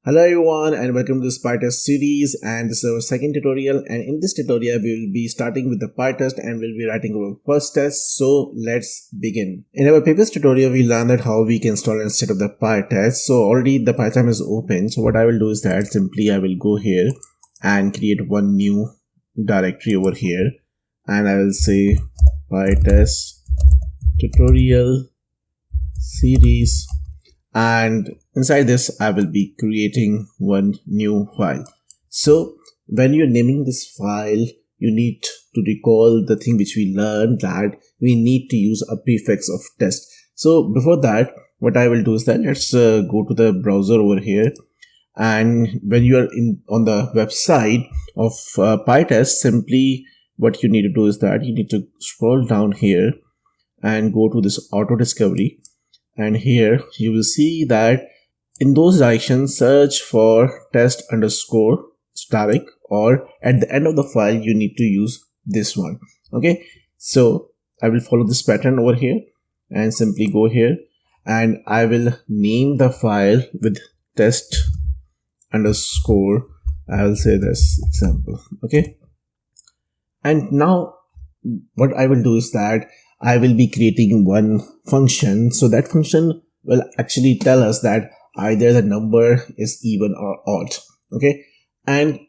Hello everyone and welcome to this Pytest series, and this is our second tutorial, and in this tutorial we will be starting with the Pytest and we'll be writing our first test. So let's begin. In our previous tutorial we learned that how we can install and set up the Pytest. So already the Python is open. So what I will do is that simply I will go here and create one new directory over here, and I will say Pytest tutorial series, and inside this I will be creating one new file. So when you're naming this file, you need to recall the thing which we learned, that we need to use a prefix of test. So before that, what I will do is that let's go to the browser over here, and when you are on the website of Pytest, simply what you need to do is that you need to scroll down here and go to this auto discovery, and here you will see that in those directions search for test underscore static, or at the end of the file you need to use this one. Okay, so I will follow this pattern over here and simply go here, and I will name the file with test underscore, I will say this example. Okay, and now what I will do is that I will be creating one function. So that function will actually tell us that either the number is even or odd. Okay, and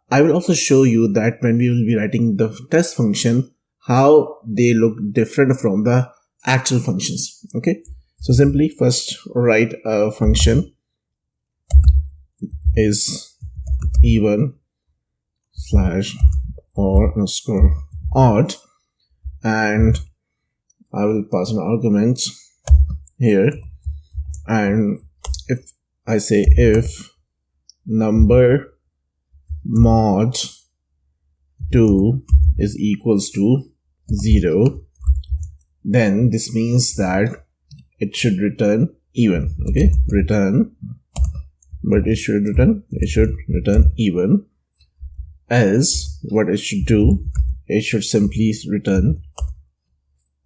I will also show you that when we will be writing the test function, how they look different from the actual functions. Okay, so simply first write a function is even slash or underscore odd, and I will pass an argument here, and if I say if number mod 2 is equals to 0, then this means that it should return even. Okay, return, but it should return even. Else what it should do, it should simply return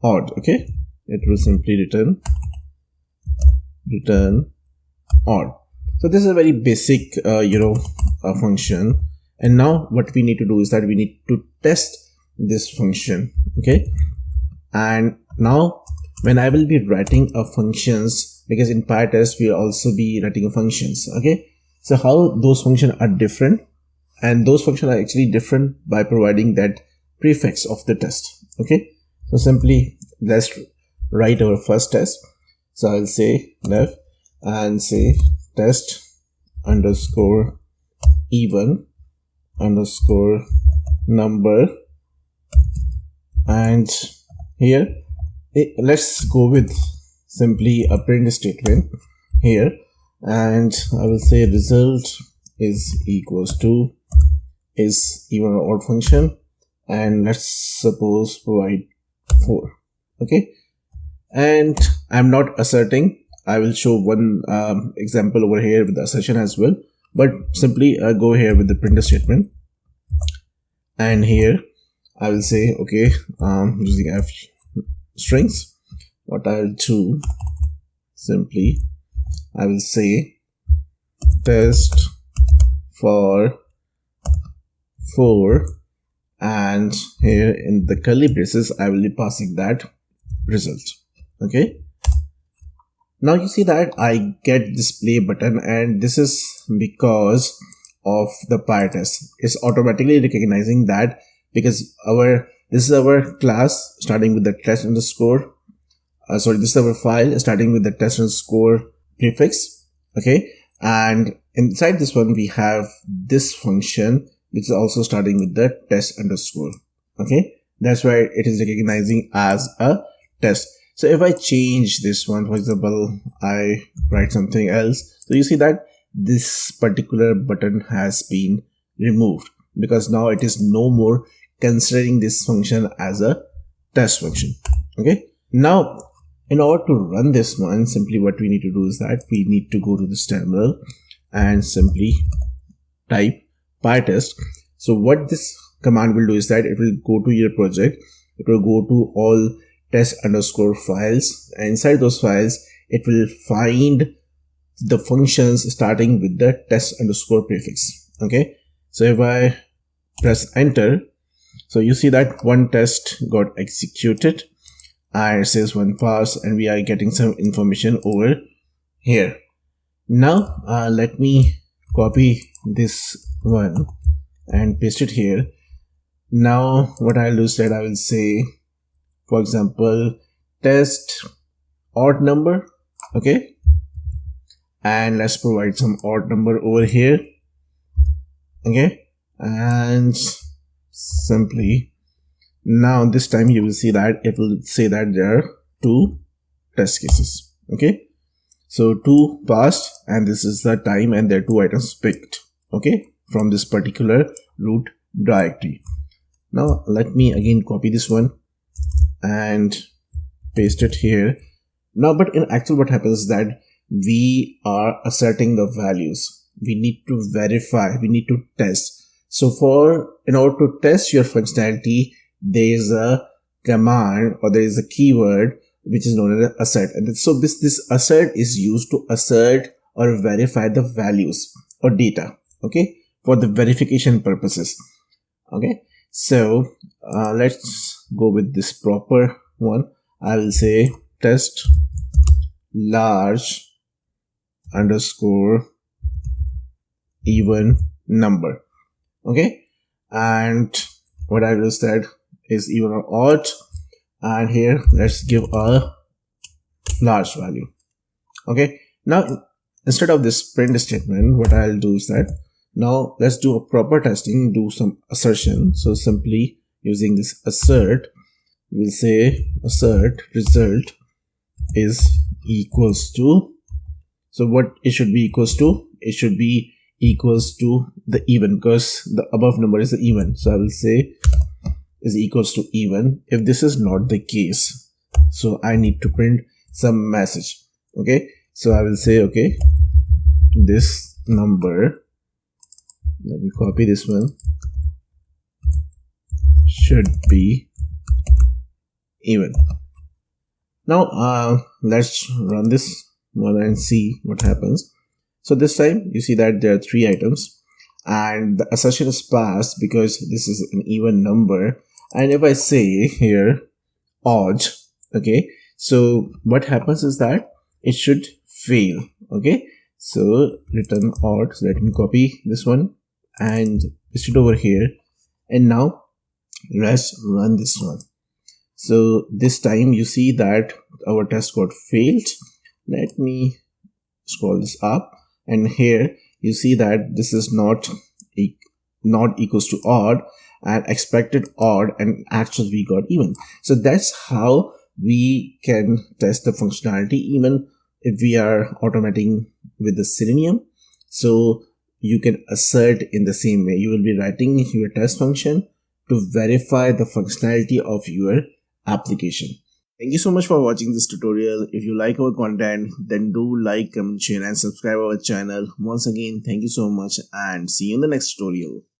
odd. Okay, it will simply return odd. So this is a very basic function, and now what we need to do is that we need to test this function. Okay, and now when I will be writing a functions, because in Pytest we will also be writing functions. Okay, so how those functions are different, and those functions are actually different by providing that prefix of the test. Okay, so simply let's write our first test. So I'll say left and say test underscore even underscore number, and here let's go with simply a print statement here, and I will say result is equals to is even or odd function, and let's suppose provide 4. Okay, and I'm not asserting. I will show one example over here with the assertion as well, but simply go here with the print statement, and here I will say okay, using f strings, what I'll do, simply I will say test for 4, and here in the curly braces I will be passing that result. Okay, now you see that I get display button, and this is because of the Pytest. It's automatically recognizing that, because this is our class starting with the test underscore this is our file starting with the test underscore prefix. Okay, and inside this one we have this function which is also starting with the test underscore. Okay, that's why it is recognizing as a test. So if I change this one, for example, I write something else, so you see that this particular button has been removed, because now it is no more considering this function as a test function. Okay, now in order to run this one, simply what we need to do is that we need to go to this terminal and simply type Pytest. So what this command will do is that it will go to your project, it will go to all test underscore files, and inside those files it will find the functions starting with the test underscore prefix. Okay, so if I press enter, so you see that one test got executed and it says one pass, and we are getting some information over here. Now let me copy this one and paste it here. Now what I'll do is that I will say, for example, test odd number. Okay, and let's provide some odd number over here. Okay, and simply now this time you will see that it will say that there are two test cases. Okay, so 2 passed, and this is the time, and there are 2 items picked, okay, from this particular root directory. Now let me again copy this one and paste it here. Now, but in actual what happens is that we are asserting the values. We need to verify, we need to test. So in order to test your functionality, there is a command or there is a keyword which is known as assert. And so this assert is used to assert or verify the values or data, okay, for the verification purposes. Okay, so let's go with this proper one. I will say test large underscore even number. Okay, and what I will set is even or odd, and here let's give a large value. Okay, now instead of this print statement, what I'll do is that now let's do a proper testing, do some assertion. So simply using this assert, we'll say assert result is equals to, so what it should be equals to, it should be equals to the even, because the above number is the even. So I will say is equals to even. If this is not the case, so I need to print some message. Okay, so I will say, okay, this number, let me copy this one, should be even. Now let's run this one and see what happens. So this time you see that there are 3 items and the assertion is passed because this is an even number. And if I say here odd, okay, so what happens is that it should fail. Okay, so return odd. So let me copy this one and paste it over here, and now let's run this one. So this time you see that our test got failed. Let me scroll this up, and here you see that this is not equals to odd, and expected odd, and actually we got even. So that's how we can test the functionality even if we are automating with the Selenium. So you can assert in the same way. You will be writing your test function to verify the functionality of your application. Thank you so much for watching this tutorial. If you like our content, then do like, comment, share and subscribe our channel. Once again, thank you so much and see you in the next tutorial.